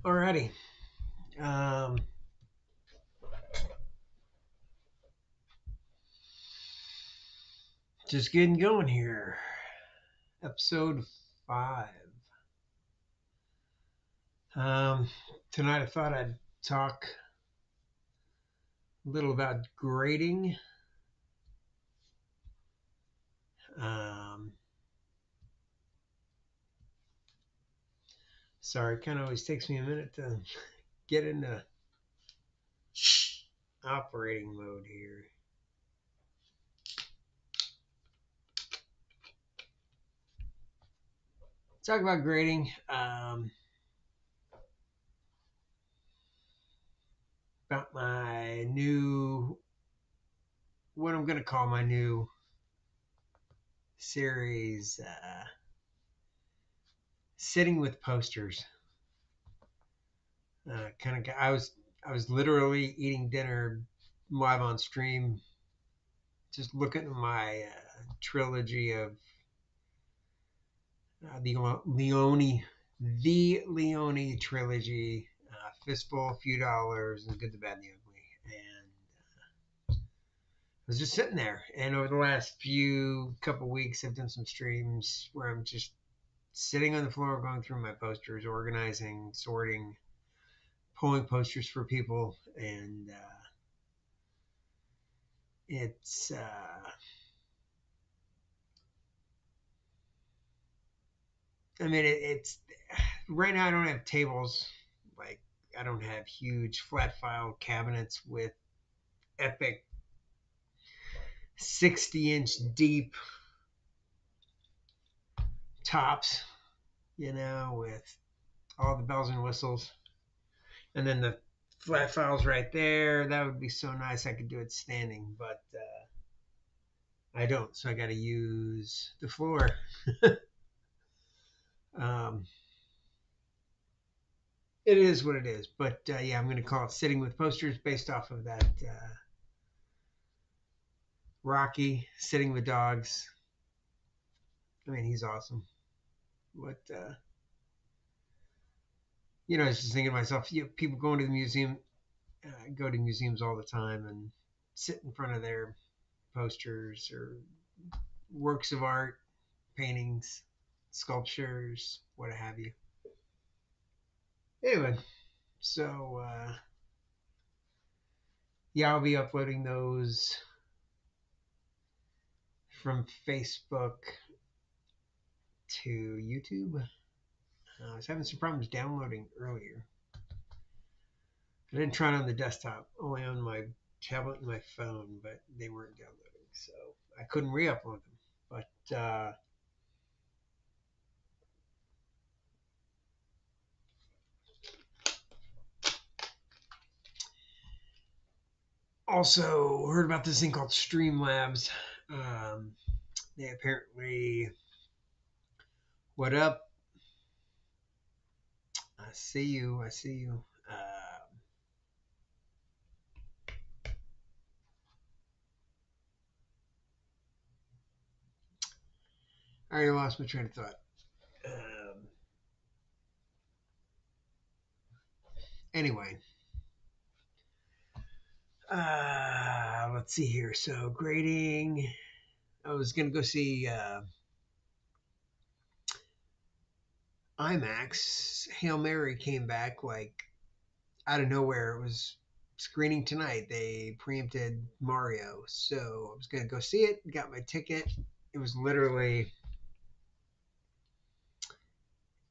Alrighty. Um, just getting going here. Episode 5. Um, Tonight I thought I'd talk a little about grading. Um, Sorry, it kind of always takes me a minute to get into operating mode here. Talk about grading. About my new, what I'm going to call my new series, Sitting with Posters. I was literally eating dinner live on stream, just looking at my trilogy of the Leone trilogy, Fistful, A Few Dollars, and Good, the Bad, and the Ugly. And I was just sitting there. And over the last few couple weeks, I've done some streams where I'm just sitting on the floor, going through my posters, organizing, sorting, pulling posters for people, and it's it's right now I don't have tables. Like, I don't have huge flat file cabinets with epic 60-inch deep tops, with all the bells and whistles. And then the flat files right there. That would be so nice. I could do it standing, but I don't. So I got to use the floor. um, it is what it is. But yeah, I'm going to call it Sitting with Posters based off of that Rocky, Sitting with Dogs. I mean, he's awesome. What, I was just thinking to myself, people going to the museum, go to museums all the time and sit in front of their posters or works of art, paintings, sculptures, what have you. Anyway, so yeah, I'll be uploading those from Facebook to YouTube. I was having some problems downloading earlier. I didn't try it on the desktop, only on my tablet and my phone, but they weren't downloading, so I couldn't re-upload them. But also heard about this thing called Streamlabs. They apparently, what up? I see you. I see you. I already lost my train of thought. Anyway, let's see here. So grading. I was gonna go see IMAX. Hail Mary came back like out of nowhere. It was screening tonight. They preempted Mario, so I was gonna go see it. Got my ticket. It was literally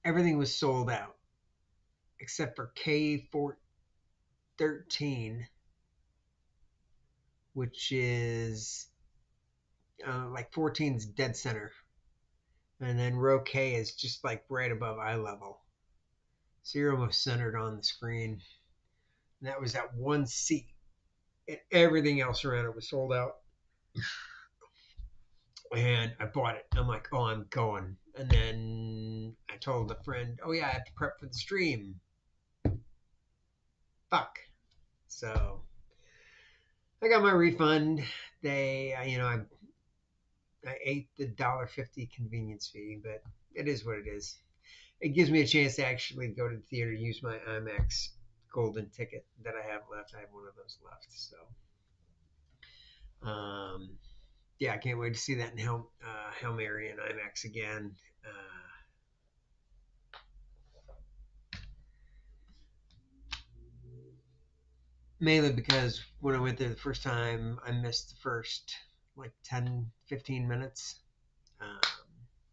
everything was sold out except for K13, which is like 14's dead center, and then row K is just like right above eye level. So you're almost centered on the screen. And that was that one seat, and everything else around it was sold out. And I bought it. I'm like, oh, I'm going. And then I told a friend, oh yeah, I have to prep for the stream. Fuck. So I got my refund. I ate the $1.50 convenience fee, but it is what it is. it gives me a chance to actually go to the theater and use my IMAX golden ticket that I have left. I have one of those left. So, yeah, I can't wait to see that in Hail Mary and IMAX again. Mainly because when I went there the first time, I missed the first like 10, 15 minutes. Um,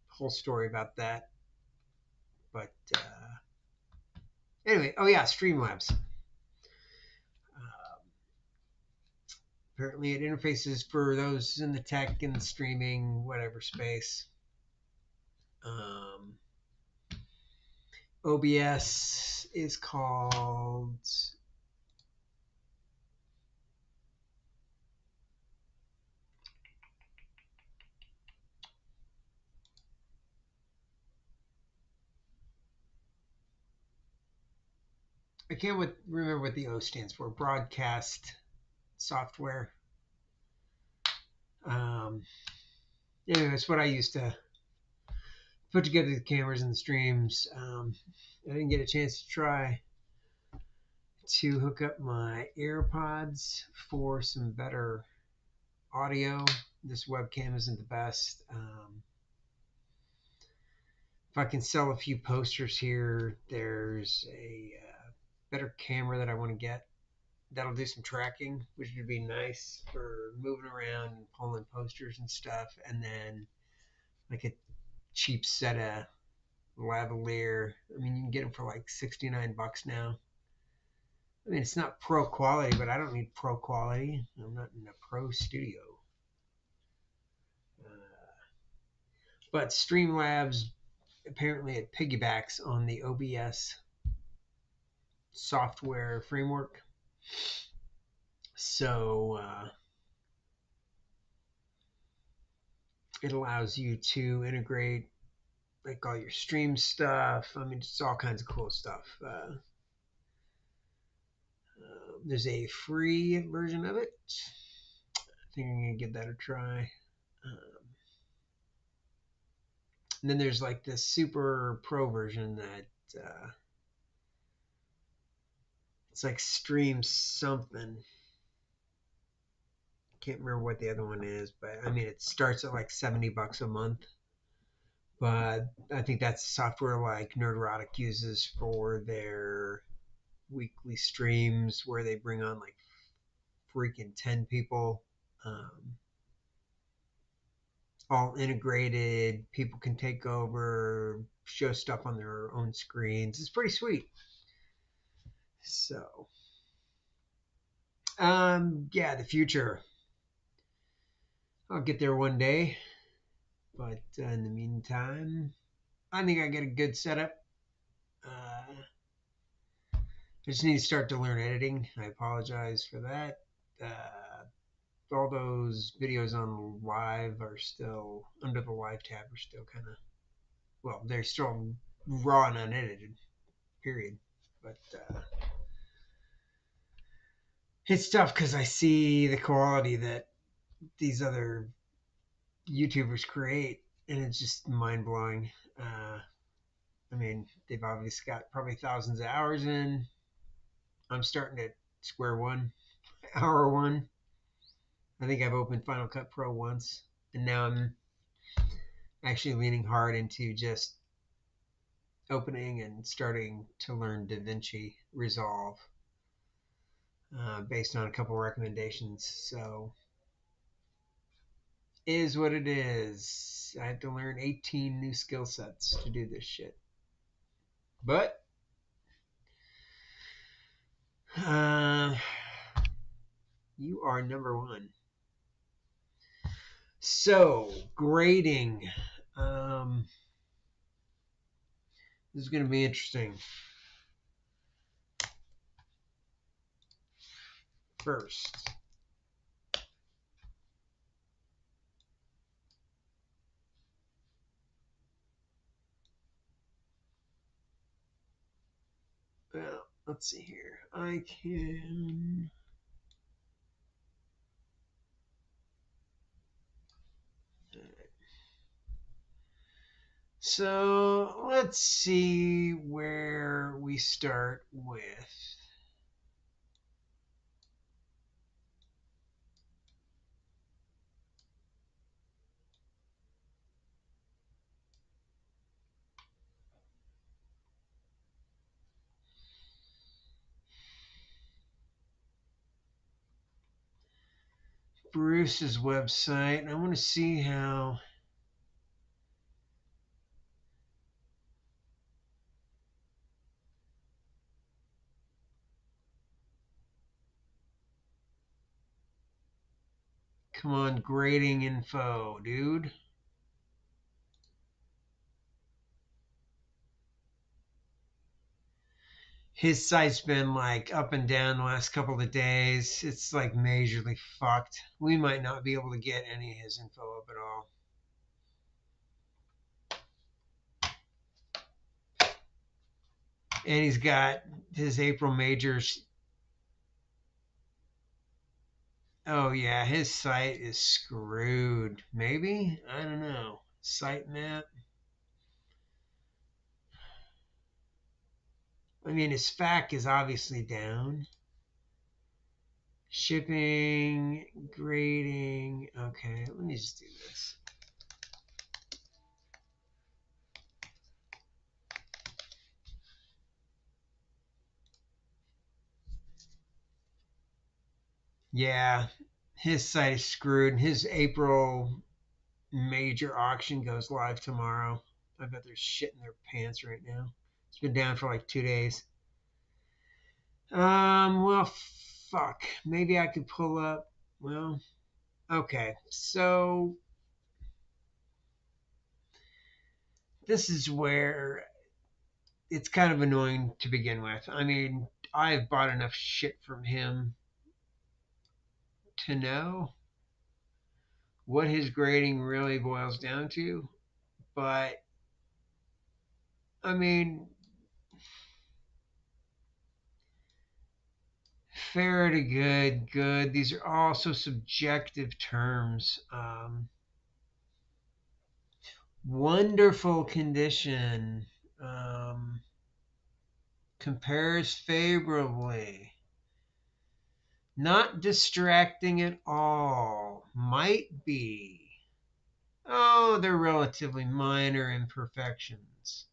whole story about that. But anyway, oh yeah, Streamlabs. Apparently, it interfaces for those in the tech and the streaming, whatever space. Um, OBS is called. I can't remember what the O stands for. Broadcast software. Um, anyway, that's what I used to put together the cameras and the streams. I didn't get a chance to try to hook up my AirPods for some better audio. This webcam isn't the best. If I can sell a few posters here, there's a better camera that I want to get. That'll do some tracking, which would be nice for moving around and pulling posters and stuff. And then like a cheap set of lavalier. I mean, you can get them for like $69 now. I mean, it's not pro quality, but I don't need pro quality. I'm not in a pro studio. But Streamlabs, apparently it piggybacks on the OBS software framework. So it allows you to integrate like all your stream stuff. I mean, it's all kinds of cool stuff. There's a free version of it. I think I'm gonna give that a try. And then there's like this super pro version that it's like stream something. Can't remember what the other one is, but I mean it starts at like $70 a month. But I think that's software like Nerdrotic uses for their weekly streams where they bring on like freaking 10 people. All integrated. People can take over, show stuff on their own screens. It's pretty sweet. So, yeah, the future. I'll get there one day, but in the meantime, I think I get a good setup. I just need to start to learn editing. I apologize for that. All those videos on live are still under the live tab are still kind of well, they're still raw and unedited. Period. But it's tough because I see the quality that these other YouTubers create, and it's just mind blowing. I mean, they've obviously got probably thousands of hours in. I'm starting at square one, hour one. I think I've opened Final Cut Pro once, and now I'm actually leaning hard into just opening and starting to learn DaVinci Resolve based on a couple recommendations. So, is what it is. I have to learn 18 new skill sets to do this shit. But you are number one. So, grading. This is going to be interesting. First, well, let's see here. I can. So let's see where we start with. Bruce's website. I want to see how. Come on, grading info, dude. His site's been like up and down the last couple of days. It's like majorly fucked. We might not be able to get any of his info up at all. And he's got his April majors. Oh yeah, his site is screwed. Maybe? I don't know. Sitemap. I mean, his FAQ is obviously down. Shipping, grading. Okay, let me just do this. Yeah, his site is screwed. His April major auction goes live tomorrow. I bet they're shitting their pants right now. It's been down for like 2 days. Well, fuck. Maybe I could pull up. Well, okay. So this is where it's kind of annoying to begin with. I mean, I've bought enough shit from him to know what his grading really boils down to. But, I mean, fair to good, good. These are all so subjective terms. Wonderful condition. Um, Compares favorably. Not distracting at all. Might be. Oh, they're relatively minor imperfections.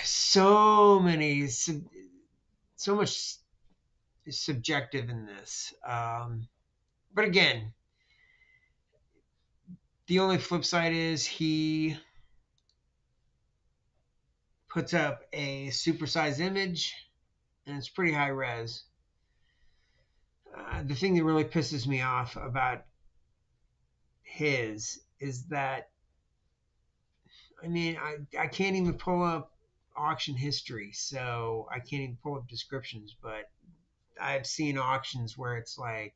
So many, so much subjective in this. But again, the only flip side is he puts up a supersized image and it's pretty high res. The thing that really pisses me off about his is that, I mean, I can't even pull up auction history, so I can't even pull up descriptions, but I've seen auctions where it's like,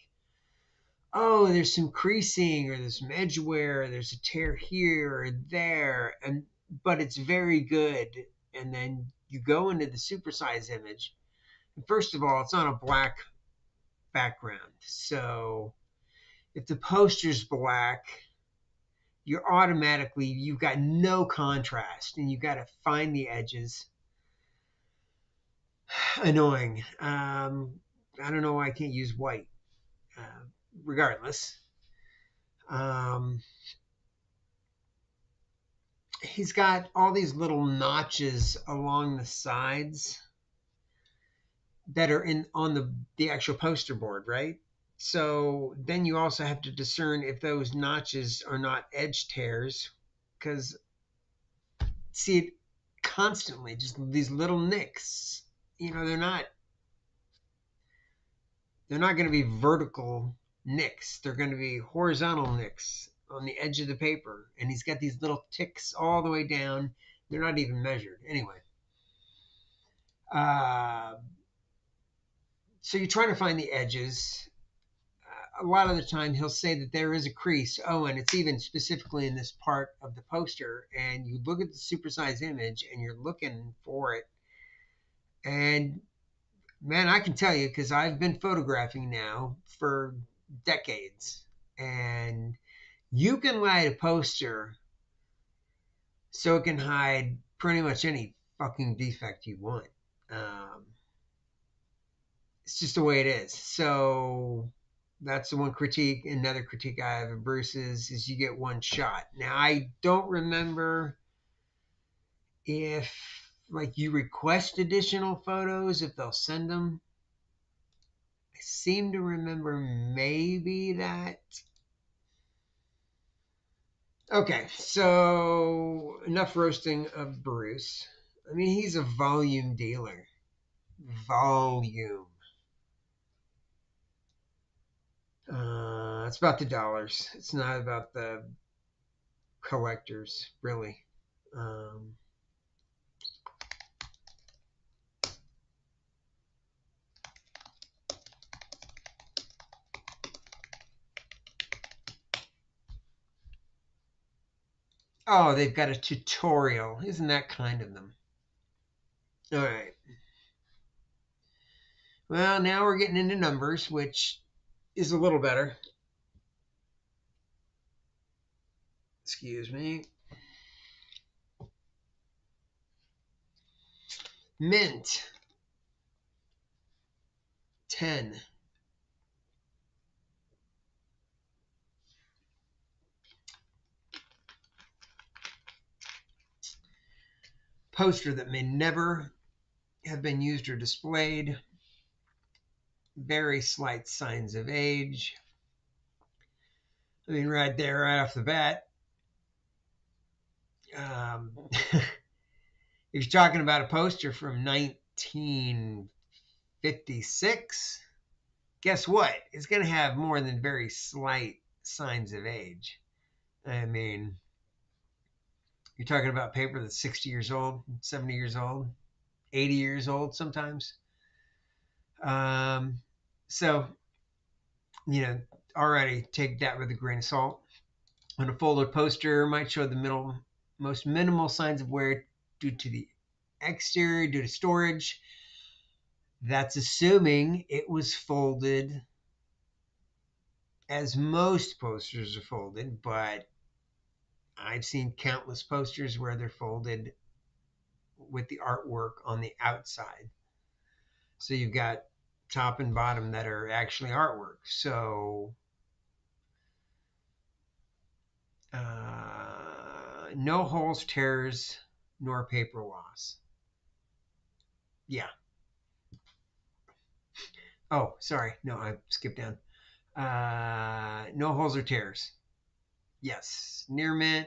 oh, there's some creasing or there's some edge wear, there's a tear here or there, and but it's very good. And then you go into the supersize image. And first of all, it's on a black background. So if the poster's black, you've got no contrast and you've got to find the edges. Annoying. I don't know why I can't use white. Uh, Regardless. Um, he's got all these little notches along the sides that are in on the actual poster board, right? So then you also have to discern if those notches are not edge tears, because see it constantly, just these little nicks. You know, they're not going to be vertical nicks. They're going to be horizontal nicks on the edge of the paper. And he's got these little ticks all the way down. They're not even measured. Anyway, uh, so you're trying to find the edges. A lot of the time, he'll say that there is a crease. Oh, and it's even specifically in this part of the poster. And you look at the supersized image and you're looking for it. And man, I can tell you because I've been photographing now for decades. And you can light a poster so it can hide pretty much any fucking defect you want. It's just the way it is. So that's the one critique. Another critique I have of Bruce's is you get one shot. Now, I don't remember if like you request additional photos, if they'll send them. I seem to remember maybe that. Okay, so enough roasting of Bruce. I mean, he's a volume dealer. Volume. It's about the dollars. It's not about the collectors, really. Um, oh, they've got a tutorial. Isn't that kind of them? All right. Well, now we're getting into numbers, which is a little better. Excuse me. Mint. 10. Poster that may never have been used or displayed. Very slight signs of age. I mean, right there, right off the bat. If you're talking about a poster from 1956, guess what? It's going to have more than very slight signs of age. I mean, you're talking about paper that's 60 years old, 70 years old, 80 years old sometimes. So, already take that with a grain of salt. On a folded poster might show the most minimal signs of wear due to the exterior, due to storage. That's assuming it was folded as most posters are folded, but I've seen countless posters where they're folded with the artwork on the outside. So you've got top and bottom that are actually artwork. So no holes, tears, nor paper loss. Yeah. Oh, sorry. No, I skipped down. No holes or tears. Yes. Near mint,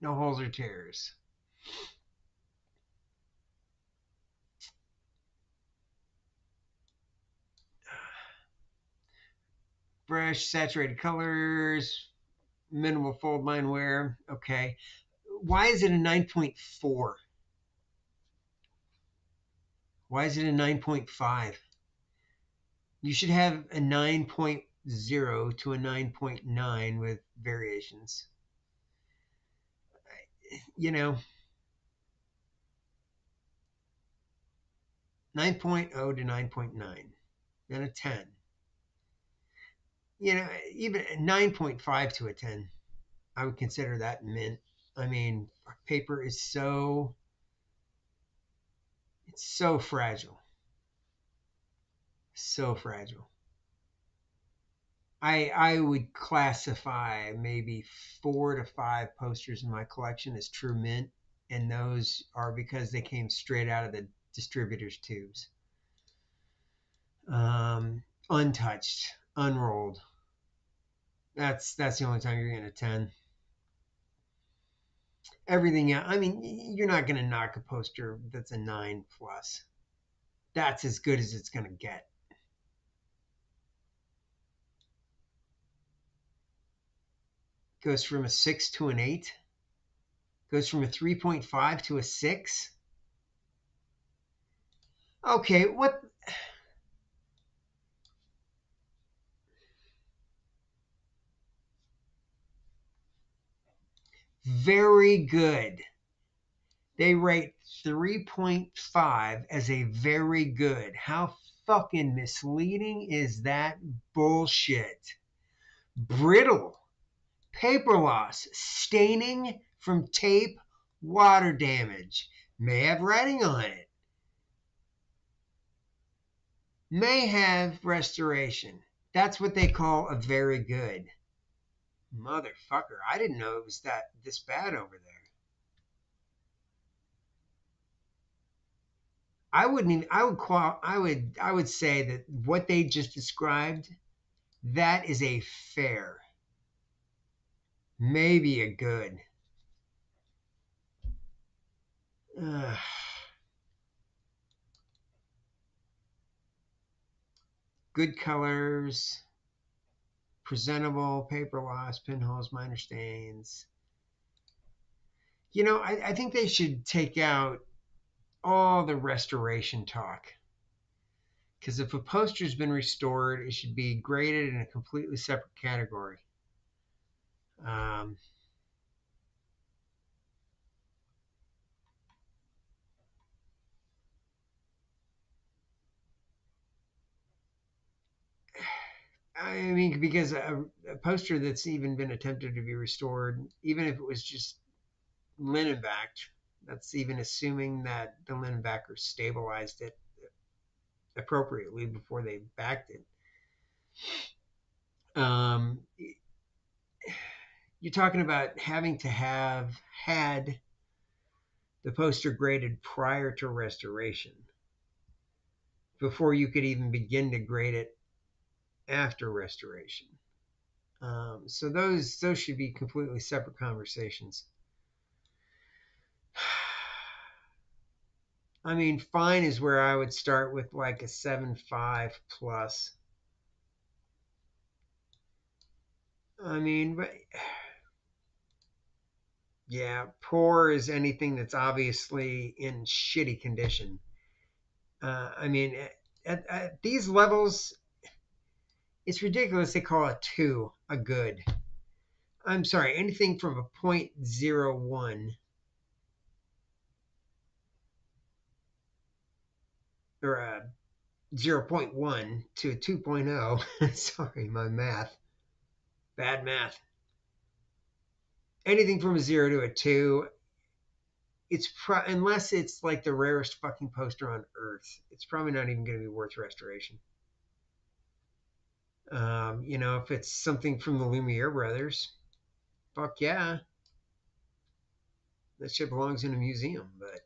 no holes or tears. Brush, saturated colors, minimal fold line wear. Okay. Why is it a 9.4? Why is it a 9.5? You should have a 9.0 to a 9.9 with variations. 9.0 to 9.9, then a 10. Even a 9.5 to a 10, I would consider that mint. I mean, paper is so fragile. So fragile. I would classify maybe 4 to 5 posters in my collection as true mint, and those are because they came straight out of the distributor's tubes. Untouched, unrolled. That's the only time you're getting a 10. Everything else, I mean, you're not going to knock a poster that's a 9 plus. That's as good as it's going to get. Goes from a 6 to an 8. Goes from a 3.5 to a 6. Okay, what? Very good. They rate 3.5 as a very good. How fucking misleading is that bullshit? Brittle, paper loss, staining from tape water damage, may have writing on it, may have restoration. That's what they call a very good. Motherfucker, I didn't know it was this bad over there. I wouldn't even, I would say that what they just described, that is a fair, maybe a good. Ugh. Good colors, presentable, paper loss, pinholes, minor stains. I think they should take out all the restoration talk. Because if a poster's been restored, it should be graded in a completely separate category. Um, I mean, because a poster that's even been attempted to be restored, even if it was just linen backed, that's even assuming that the linen backer stabilized it appropriately before they backed it. Um, you're talking about having to have had the poster graded prior to restoration before you could even begin to grade it after restoration. So those should be completely separate conversations. I mean, fine is where I would start with like a 7.5 plus. I mean, but yeah, poor is anything that's obviously in shitty condition. I mean, at these levels, it's ridiculous they call a 2 a good. I'm sorry, anything from a 0.01 or a 0.1 to a 2.0. Sorry, my math. Bad math. Anything from a 0 to a 2, unless it's like the rarest fucking poster on earth, it's probably not even going to be worth restoration. If it's something from the Lumiere brothers, fuck yeah, that shit belongs in a museum. But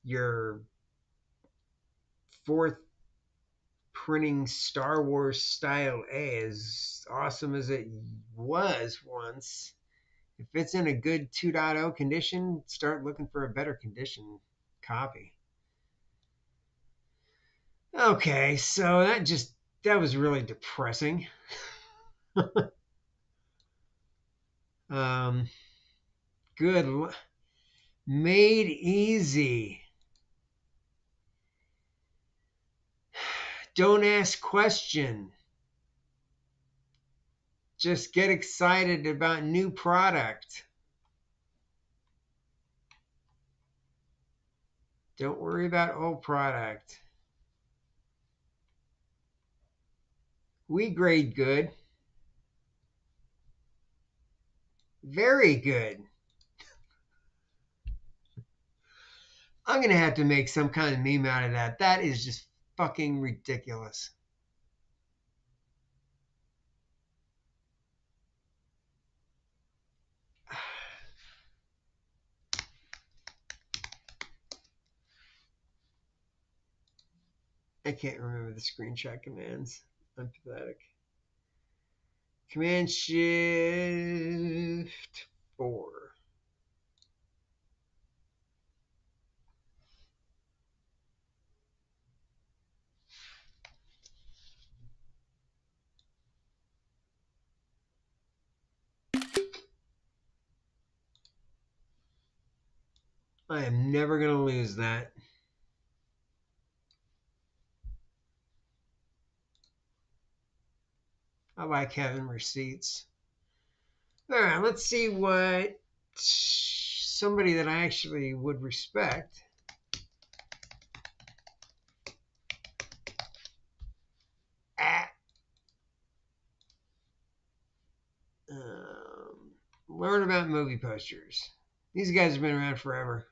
your fourth printing Star Wars style A, as awesome as it was once, if it's in a good 2.0 condition, start looking for a better condition copy. Okay, so that was really depressing. um, good. Made easy. Don't ask question. Just get excited about new product. Don't worry about old product. We grade good. Very good. I'm going to have to make some kind of meme out of that. That is just fucking ridiculous. I can't remember the screenshot commands. I'm pathetic. Command Shift 4. I am never going to lose that. I like having receipts. All right, let's see what somebody that I actually would respect. Learn about movie posters. These guys have been around forever.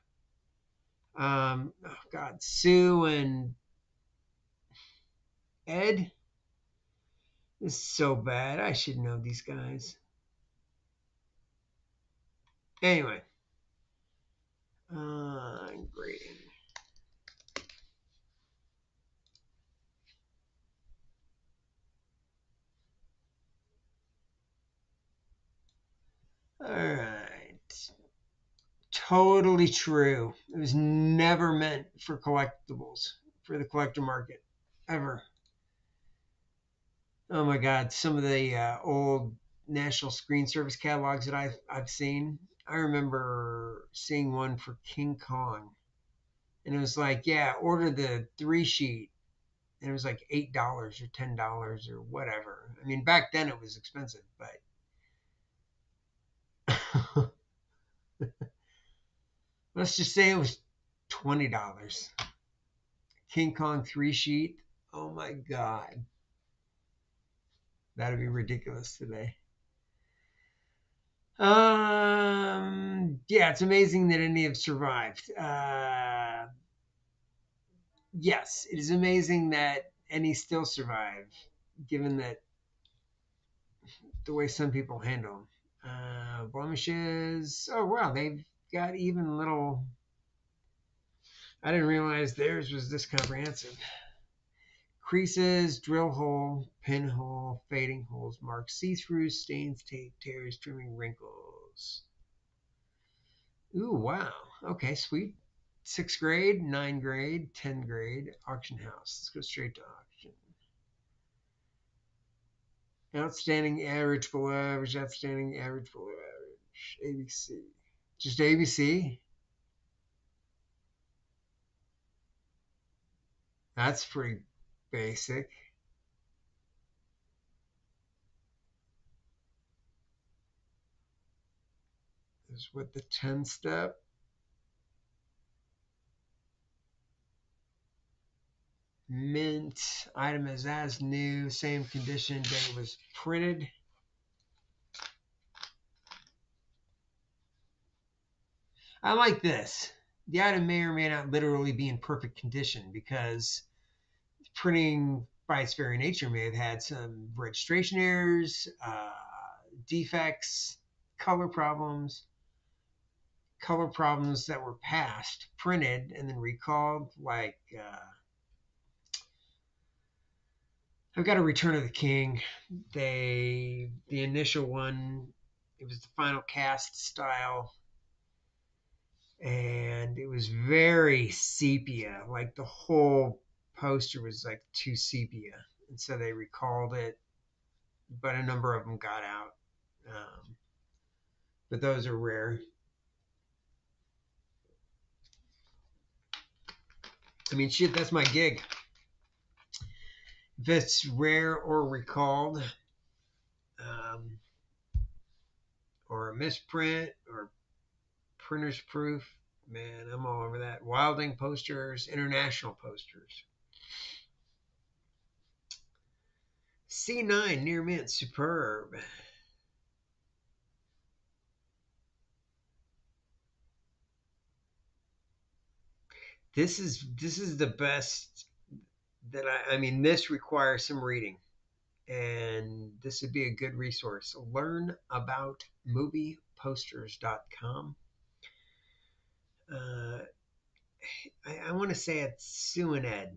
Oh God, Sue and Ed. This is so bad. I should know these guys. Anyway, grading. All right. Totally true. It was never meant for collectibles, for the collector market, ever. Oh my God, some of the old National Screen Service catalogs that I've seen. I remember seeing one for King Kong, and it was like, yeah, order the 3 sheet, and it was like $8 or $10 or whatever. I mean, back then it was expensive, but let's just say it was $20. King Kong 3 sheet. Oh my God, that'd be ridiculous today. Yeah, it's amazing that any have survived. Yes, it is amazing that any still survive, given that the way some people handle them. Blemishes. Oh wow, they've got even little. I didn't realize theirs was this comprehensive. Creases, drill hole, pinhole, fading holes, marks, see-throughs, stains, tape, tears, trimming, wrinkles. Ooh, wow. Okay, sweet. 6th grade, 9th grade, 10th grade, auction house. Let's go straight to auction. Outstanding, average, below average, outstanding, average, below average. ABC. Just ABC? That's pretty basic. This is what the 10 step. Mint. Item is as new, same condition that it was printed. I like this. The item may or may not literally be in perfect condition because printing by its very nature may have had some registration errors, defects, color problems that were passed, printed, and then recalled. Like I've got a Return of the King. The initial one, it was the final cast style, and it was very sepia. Like the whole poster was like too sepia, and so they recalled it. But a number of them got out. But those are rare. I mean, shit, that's my gig. If it's rare or recalled, um, or a misprint, or printer's proof, man, I'm all over that. Wilding posters, international posters. C9 near mint, superb. This is the best that I mean, this requires some reading, and this would be a good resource. Learn about movieposters.com. Uh, I want to say it's Sue and Ed.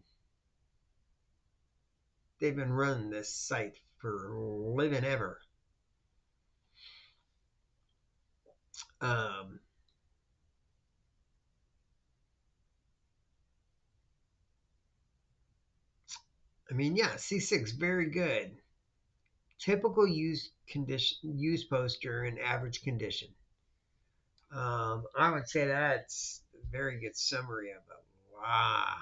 They've been running this site for living ever. Um, I mean, yeah, C6, very good. Typical used poster in average condition. I would say that's a very good summary of a lot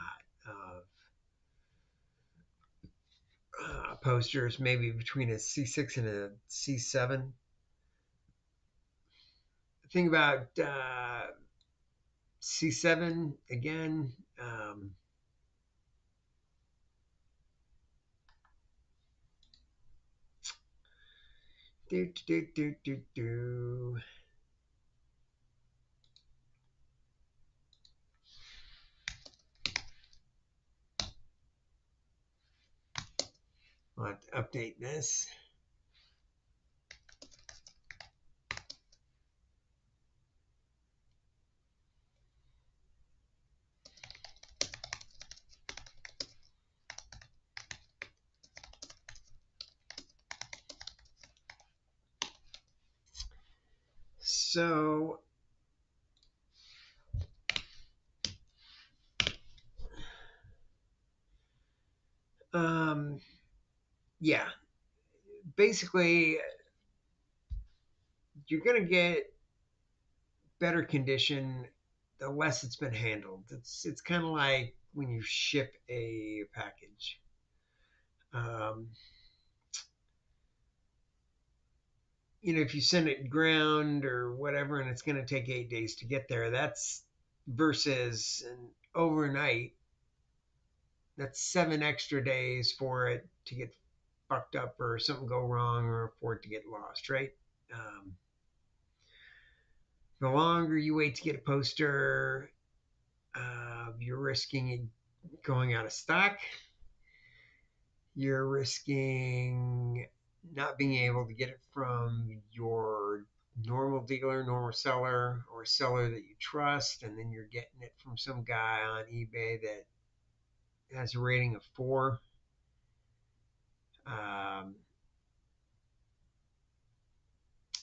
of posters, maybe between a C6 and a C7. The thing about C7 again. Do, do, do, do, do. I'll have to update this. So, yeah, basically, you're going to get better condition the less it's been handled. It's kind of like when you ship a package. Um, if you send it ground or whatever, and it's going to take 8 days to get there, that's versus an overnight. That's 7 extra days for it to get fucked up or something go wrong or for it to get lost, right? Um, the longer you wait to get a poster, you're risking it going out of stock. You're risking not being able to get it from your normal dealer, normal seller, or a seller that you trust, and then you're getting it from some guy on eBay that has a rating of 4. Um,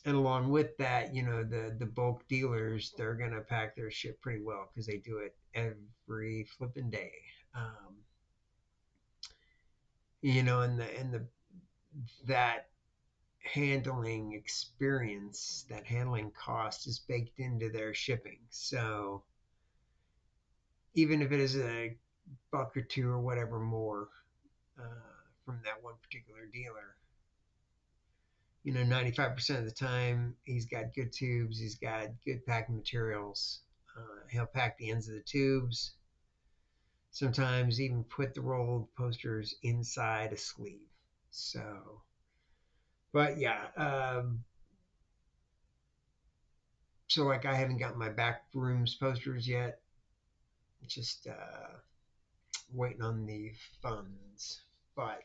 and along with that, the bulk dealers, they're gonna pack their shit pretty well because they do it every flipping day. Um, and the that handling experience, that handling cost is baked into their shipping. So even if it is a buck or two or whatever more from that one particular dealer, 95% of the time he's got good tubes, he's got good packing materials. He'll pack the ends of the tubes. Sometimes even put the rolled posters inside a sleeve. So, but yeah, so like I haven't gotten my back rooms posters yet. Just waiting on the funds. But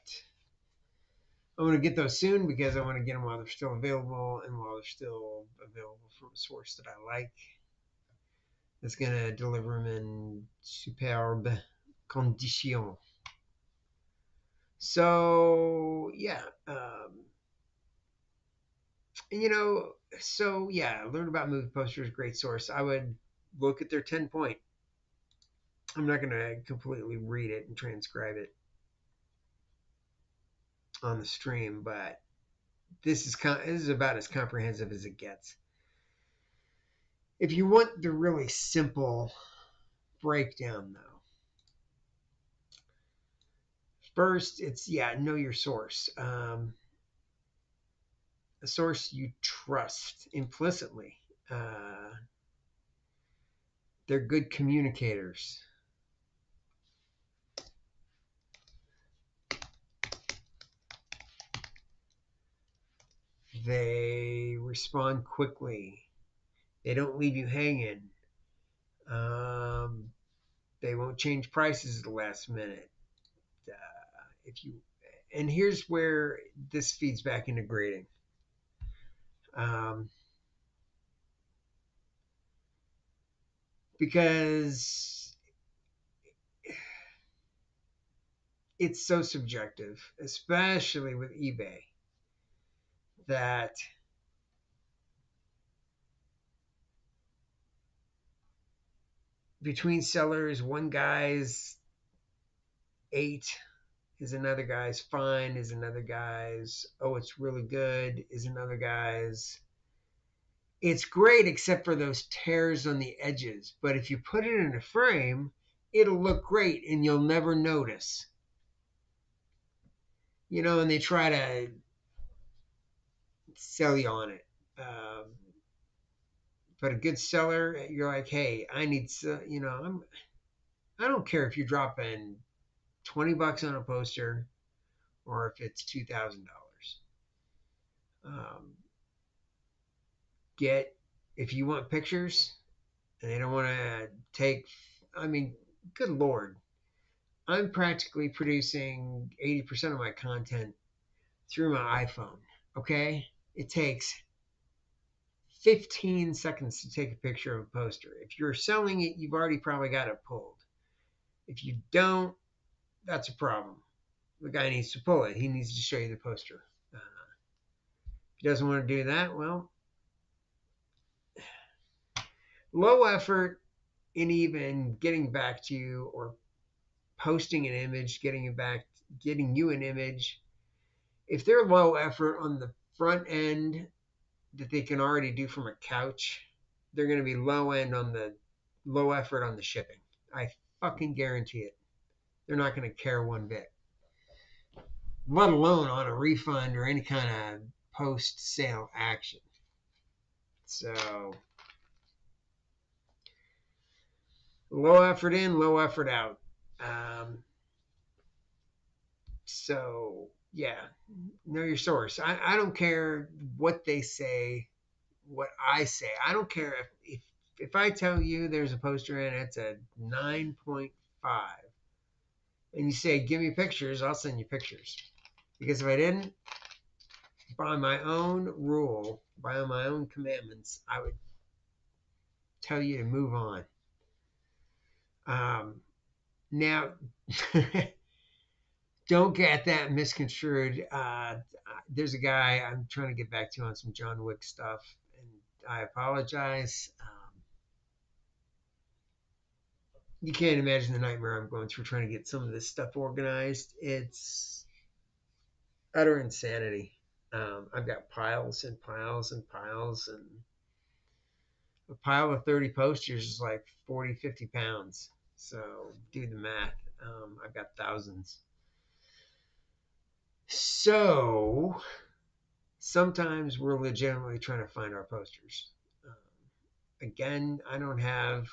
I'm going to get those soon because I want to get them while they're still available and while they're still available from a source that I like. That's going to deliver them in superb condition. So, yeah. Learn about movie posters, great source. I would look at their 10-point. I'm not going to completely read it and transcribe it on the stream, but this is about as comprehensive as it gets. If you want the really simple breakdown, though, first it's know your source, a source you trust implicitly. Uh, they're good communicators. They respond quickly. They don't leave you hanging. Um, they won't change prices at the last minute. If you and here's where this feeds back into grading. Um, because it's so subjective, especially with eBay, that between sellers, one guy's 8 is another guy's fine, is another guy's, oh, it's really good, is another guy's, it's great except for those tears on the edges. But if you put it in a frame, it'll look great and you'll never notice. And they try to sell you on it. But a good seller, you're like, hey, I need, I don't care if you're dropping $20 on a poster or if it's $2,000. Um, if you want pictures and they don't want to take, I mean, good Lord, I'm practically producing 80% of my content through my iPhone. Okay? It takes 15 seconds to take a picture of a poster. If you're selling it, you've already probably got it pulled. If you don't, that's a problem. The guy needs to pull it. He needs to show you the poster. If he doesn't want to do that, well, low effort in even getting back to you or posting an image, getting you an image. If they're low effort on the front end that they can already do from a couch, they're going to be low effort on the shipping. I fucking guarantee it. They're not going to care one bit, let alone on a refund or any kind of post sale action. So low effort in, low effort out. Um, so yeah, know your source. I don't care what they say, what I say. I don't care if I tell you there's a poster and it's a 9.5 and you say give me pictures, I'll send you pictures. Because if I didn't, by my own rule, by my own commandments, I would tell you to move on. Now, don't get that misconstrued. There's a guy I'm trying to get back to on some John Wick stuff, and I apologize. You can't imagine the nightmare I'm going through trying to get some of this stuff organized. It's utter insanity. I've got piles and piles and piles, and a pile of 30 posters is like 40, 50 pounds. So do the math. I've got thousands. So sometimes we're legitimately trying to find our posters. Um, Again, I don't have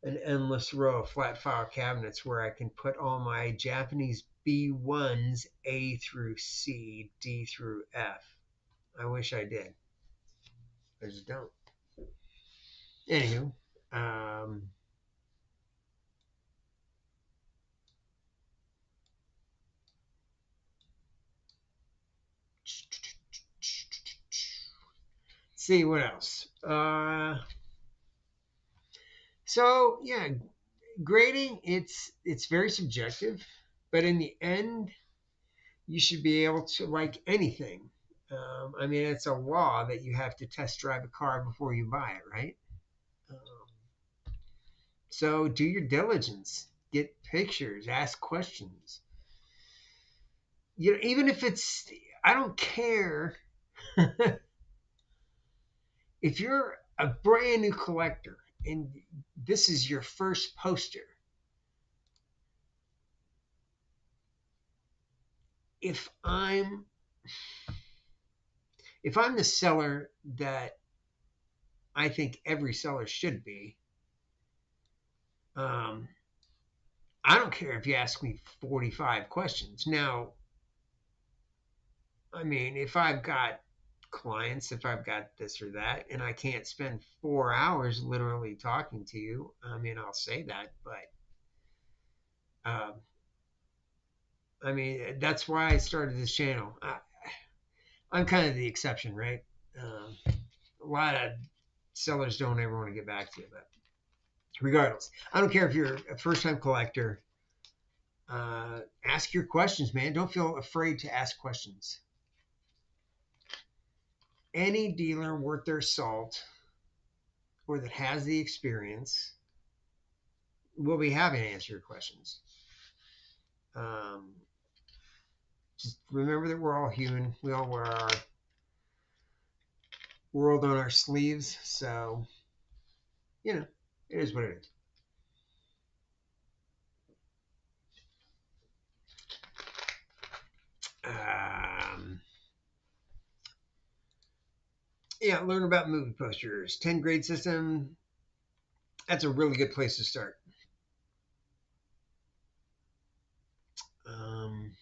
an endless row of flat file cabinets where I can put all my Japanese B1s A through C, D through F. I wish I did. I just don't. Anywho, see what else. So yeah, grading it's very subjective, but in the end, you should be able to like anything. I mean, it's a law that you have to test drive a car before you buy it, right? Um, so do your diligence, get pictures, ask questions. You know, even if it's, I don't care if you're a brand new collector and this is your first poster. If I'm if I'm the seller that I think every seller should be, um, I don't care if you ask me 45 questions. Now, I mean, if I've got clients, if I've got this or that, and I can't spend 4 hours literally talking to you, I mean, I'll say that, but um, I mean, that's why I started this channel. I'm kind of the exception, right? A lot of sellers don't ever want to get back to you, but regardless, I don't care if you're a first-time collector. Ask your questions, man. Don't feel afraid to ask questions. Any dealer worth their salt or that has the experience will be happy to answer your questions. Um, just remember that we're all human. We all wear our world on our sleeves. So, you know, it is what it is. Um, yeah, learn about movie posters. 10 grade system. That's a really good place to start. Um,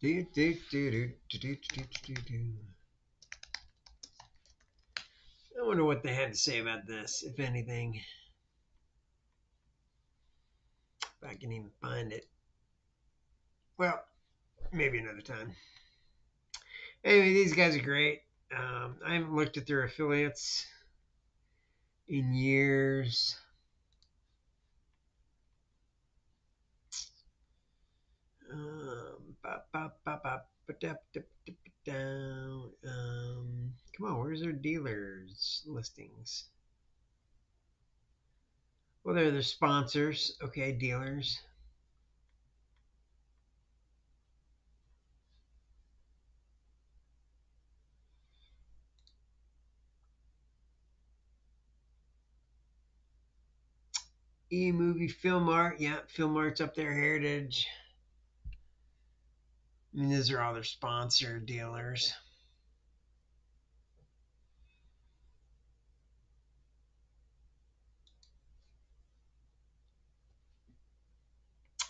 Do, do, do, do, do, do, do, do, do. I wonder what they had to say about this, if anything. If I can even find it. Well, maybe another time. Anyway, these guys are great. I haven't looked at their affiliates in years. Come on, where's their dealers listings? Well, they're their sponsors. Okay, dealers. E-movie Film Art. Yeah, Film Art's up there. Heritage. I mean, these are all their sponsor dealers.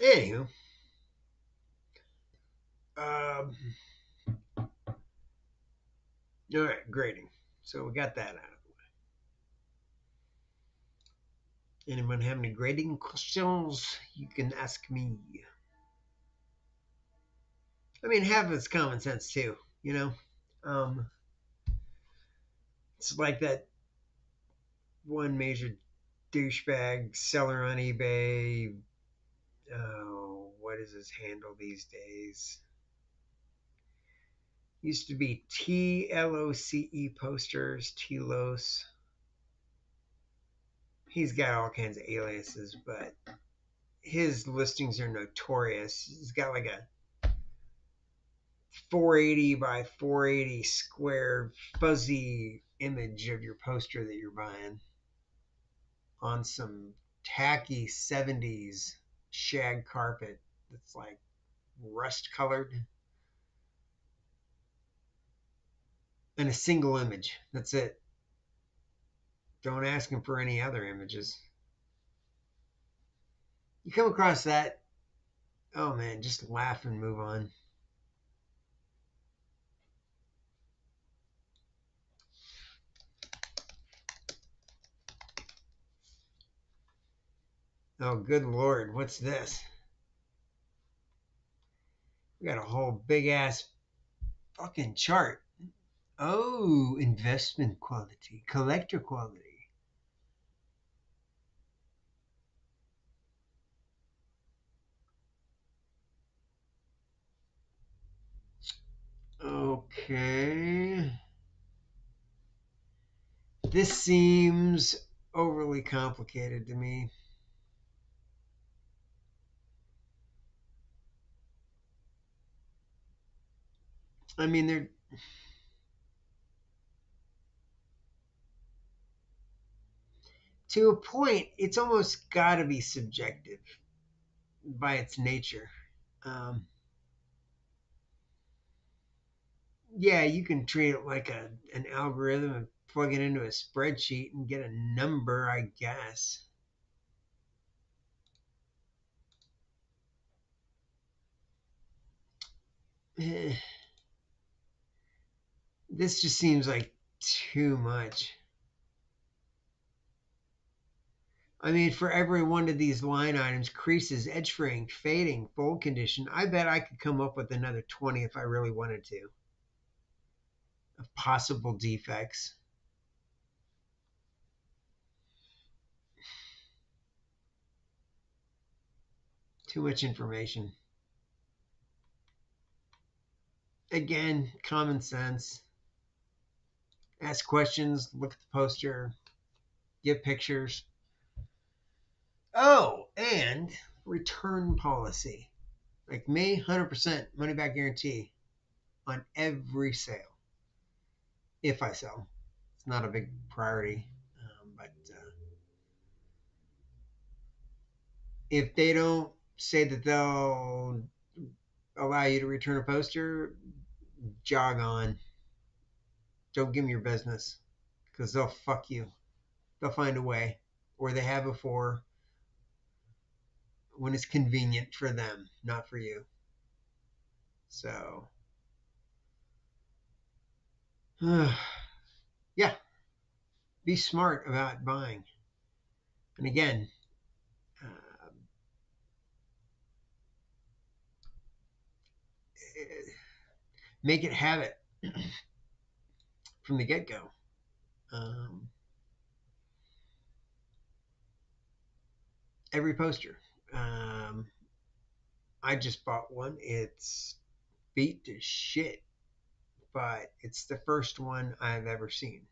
Anywho, um, all right, grading. So we got that out of the way. Anyone have any grading questions? You can ask me. I mean, half of it's common sense too. You know, it's like that one major douchebag seller on eBay. Oh, what is his handle these days? Used to be TLOCE posters, TLOS. He's got all kinds of aliases, but his listings are notorious. He's got like a 480 by 480 square fuzzy image of your poster that you're buying on some tacky 70s shag carpet that's like rust colored and a single image. That's it. Don't ask him for any other images. You come across that, oh man, just laugh and move on. Oh, good Lord, what's this? We got a whole big ass fucking chart. Oh, investment quality, collector quality. Okay. This seems overly complicated to me. I mean, they're to a point, it's almost got to be subjective by its nature. Um, yeah, you can treat it like an algorithm and plug it into a spreadsheet and get a number, I guess. This just seems like too much. I mean, for every one of these line items, creases, edge fraying, fading, fold condition, I bet I could come up with another 20 if I really wanted to, of possible defects. Too much information. Again, common sense. Ask questions, look at the poster, get pictures. Oh, and return policy. Like me, 100% money back guarantee on every sale. If I sell. It's not a big priority. But if they don't say that they'll allow you to return a poster, jog on. Don't give them your business because they'll fuck you. They'll find a way, or they have before when it's convenient for them, not for you. So, yeah, be smart about buying. And again, uh, make it habit from the get go. Um, every poster. Um, I just bought one. It's beat to shit, but it's the first one I've ever seen.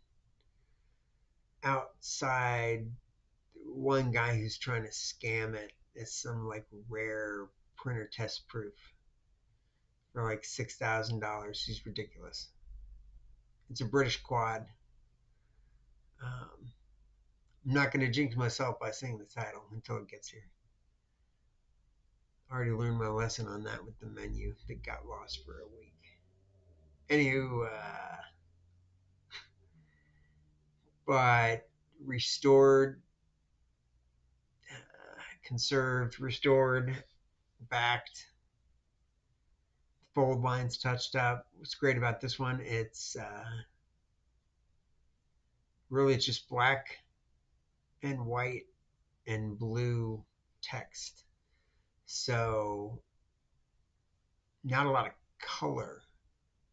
Outside one guy who's trying to scam it as some like rare printer test proof for like $6,000. He's ridiculous. It's a British quad. I'm not going to jinx myself by saying the title until it gets here. I already learned my lesson on that with the menu that got lost for a week. Anywho, but restored, conserved, restored, backed, fold lines touched up. What's great about this one? It's really it's just black and white and blue text. So not a lot of color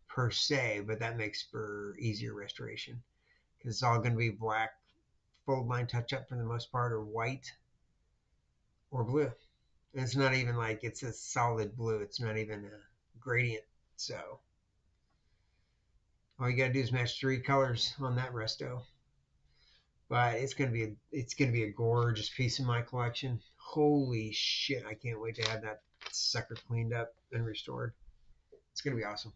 per se, but that makes for easier restoration because it's all going to be black fold line touch up for the most part, or white or blue. And it's not even like it's a solid blue. It's not even a gradient. So all you got to do is match 3 colors on that resto. But it's gonna be a gorgeous piece in my collection. Holy shit! I can't wait to have that sucker cleaned up and restored. It's gonna be awesome.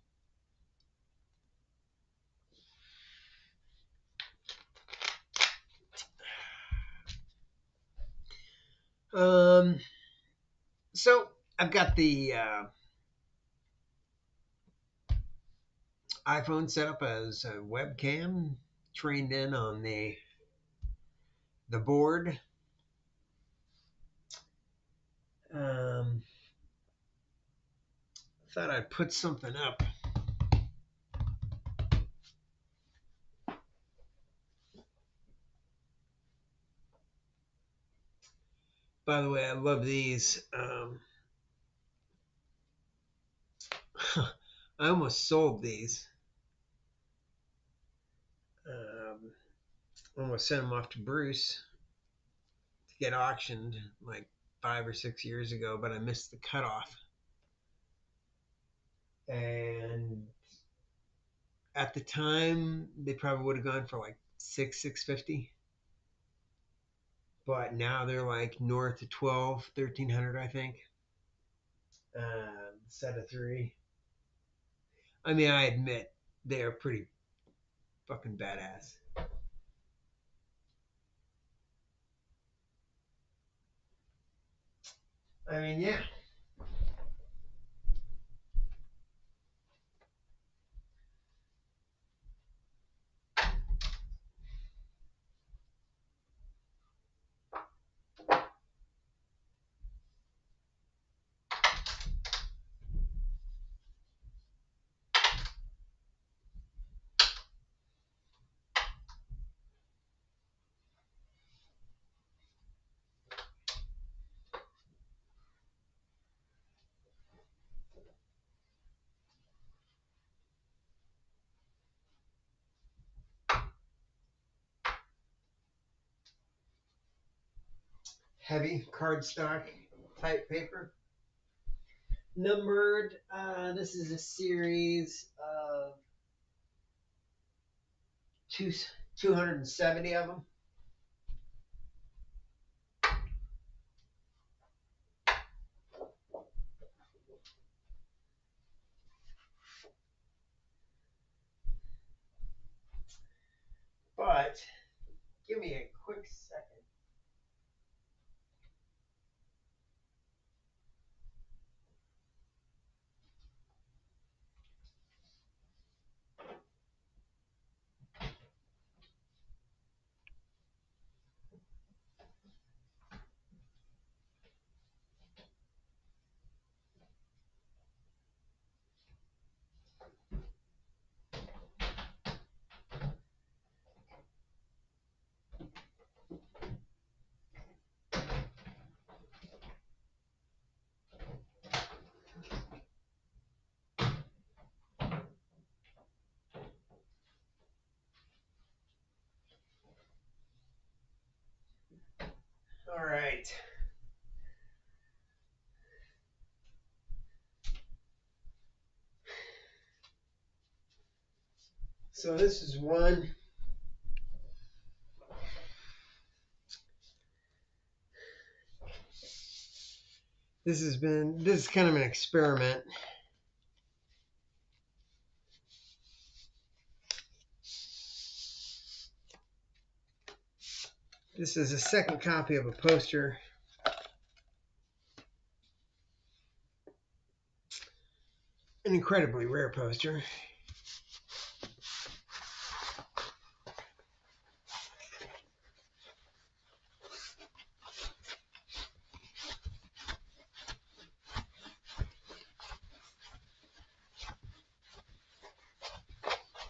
Um, so I've got the iPhone set up as a webcam, trained in on the board. Um, Thought I'd put something up. By the way, I love these. I almost sold these. Um, Almost sent them off to Bruce to get auctioned like 5 or 6 years ago, but I missed the cutoff. And at the time, they probably would have gone for like 650. But now they're like north of 12, 1300, I think. Set of 3. I mean, I admit they're pretty fucking badass. I mean, yeah. Heavy cardstock type paper. Numbered. This is a series of 270 of them. But give me a quick second. So this is one. This is kind of an experiment. This is a second copy of a poster. An incredibly rare poster.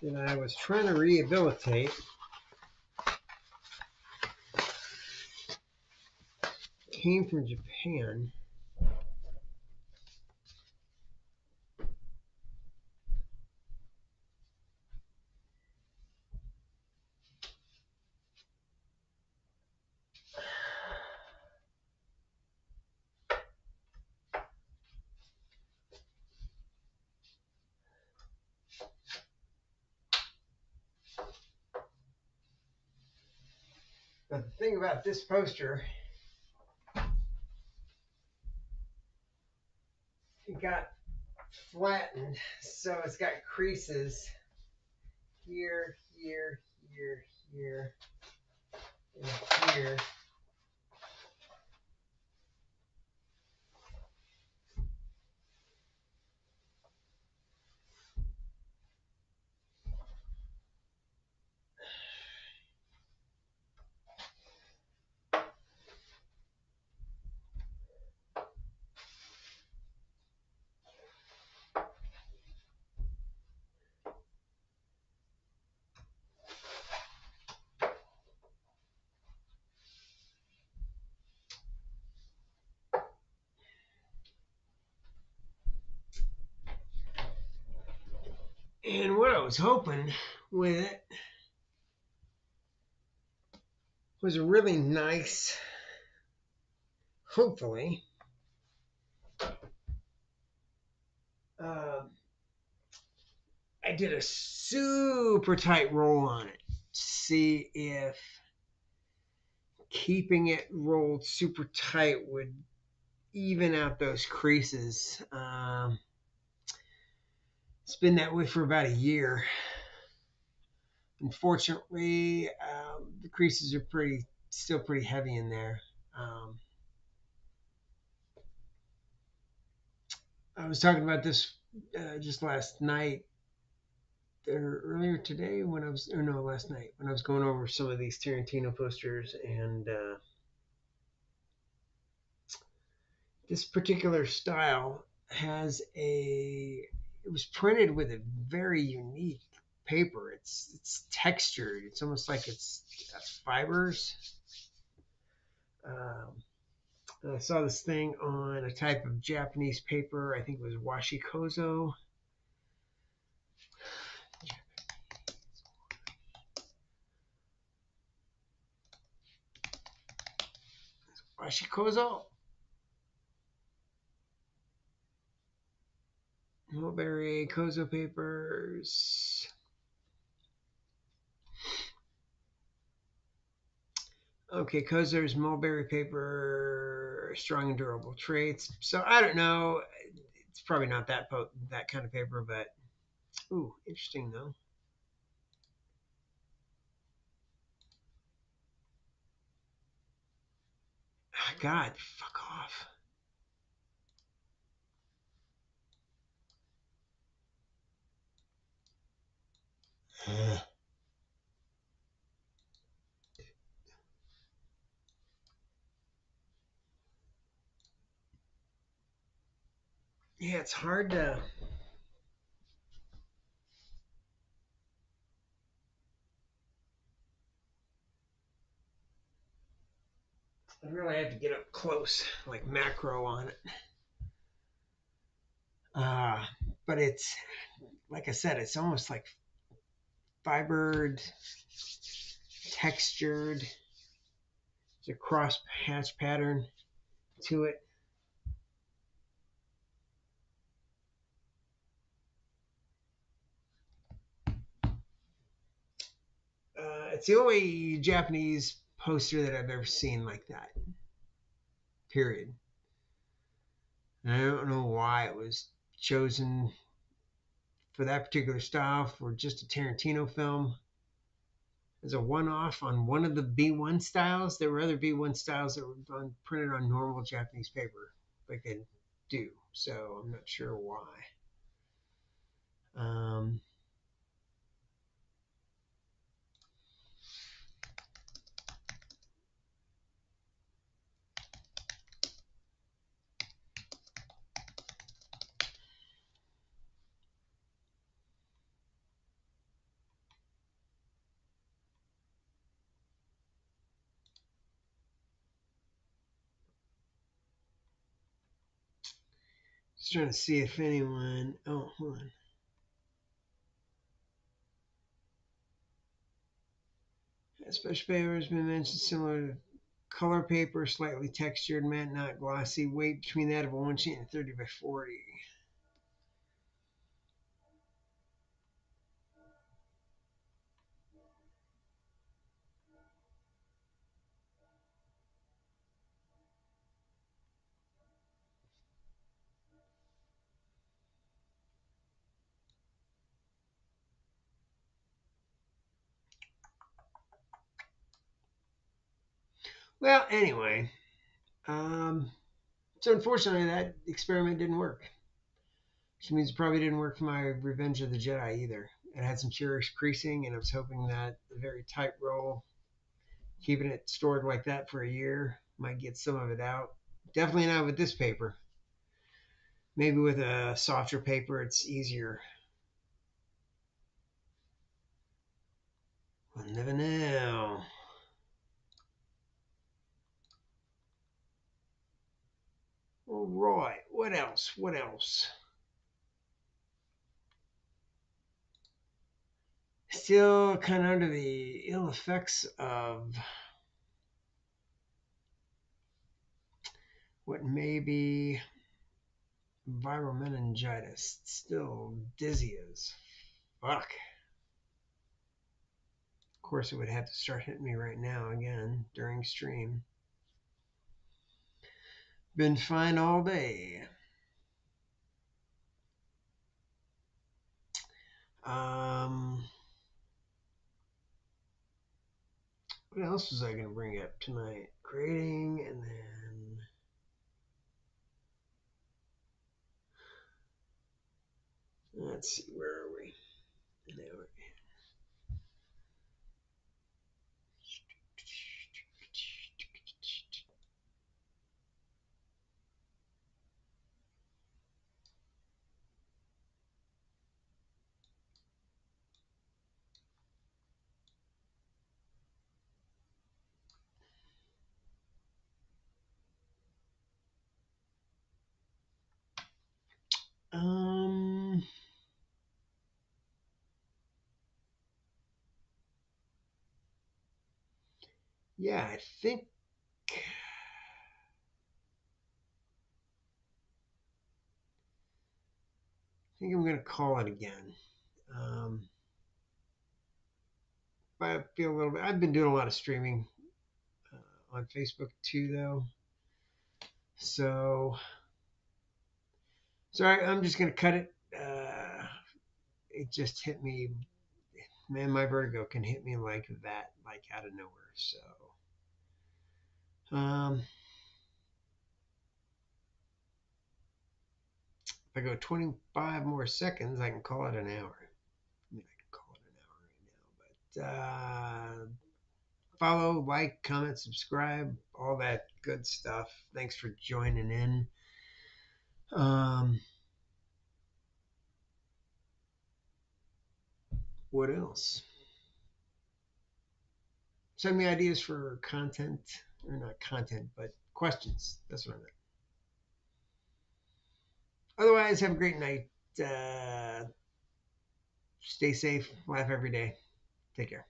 That I was trying to rehabilitate. Came from Japan. But the thing about this poster, it got flattened, so it's got creases here, here, here, here, and here. And what I was hoping with it was a really nice, hopefully, I did a super tight roll on it. See if keeping it rolled super tight would even out those creases. It's been that way for about a year. Unfortunately, the creases are still pretty heavy in there. I was talking about this just last night or earlier today last night when I was going over some of these Tarantino posters, and this particular style it was printed with a very unique paper. It's textured. It's almost like it's fibers. I saw this thing on a type of Japanese paper. I think it was washi kozo. Washi kozo. Mulberry kozo papers. Okay, Kozo's mulberry paper, strong and durable traits. So I don't know. It's probably not that kind of paper, but ooh, interesting though. God, fuck off. Yeah, it's hard to. I really have to get up close, like macro on it. But it's, like I said, it's almost like fibered, textured. There's a cross hatch pattern to it. It's the only Japanese poster that I've ever seen like that. Period. And I don't know why it was chosen for that particular style for just a Tarantino film as a one-off on one of the B1 styles. There were other B1 styles that were printed on normal Japanese paper, like they do. So I'm not sure why. Um, just trying to see if anyone. Oh, hold on. Special paper has been mentioned similar to color paper, slightly textured, matte, not glossy. Weight between that of a 1 sheet and 30 by 40. Well, anyway, so unfortunately that experiment didn't work. Which means it probably didn't work for my Revenge of the Jedi either. It had some serious creasing, and I was hoping that the very tight roll, keeping it stored like that for a year, might get some of it out. Definitely not with this paper. Maybe with a softer paper, it's easier. We'll never know. All right. What else? What else? Still kind of under the ill effects of what may be viral meningitis. Still dizzy as fuck. Of course, it would have to start hitting me right now again during stream. Been fine all day. What else was I going to bring up tonight? Grading, and then let's see, where are we? An hour. Yeah, I think I'm gonna call it again. I feel a little bit. I've been doing a lot of streaming on Facebook too, though. So sorry, I'm just gonna cut it. It just hit me. Man, my vertigo can hit me like that, like out of nowhere. So, if I go 25 more seconds, I can call it an hour. I mean, I can call it an hour right now, but follow, like, comment, subscribe, all that good stuff. Thanks for joining in. What else? Send me ideas for content, or not content, but questions. That's what I meant. Otherwise, have a great night. Stay safe. Laugh every day. Take care.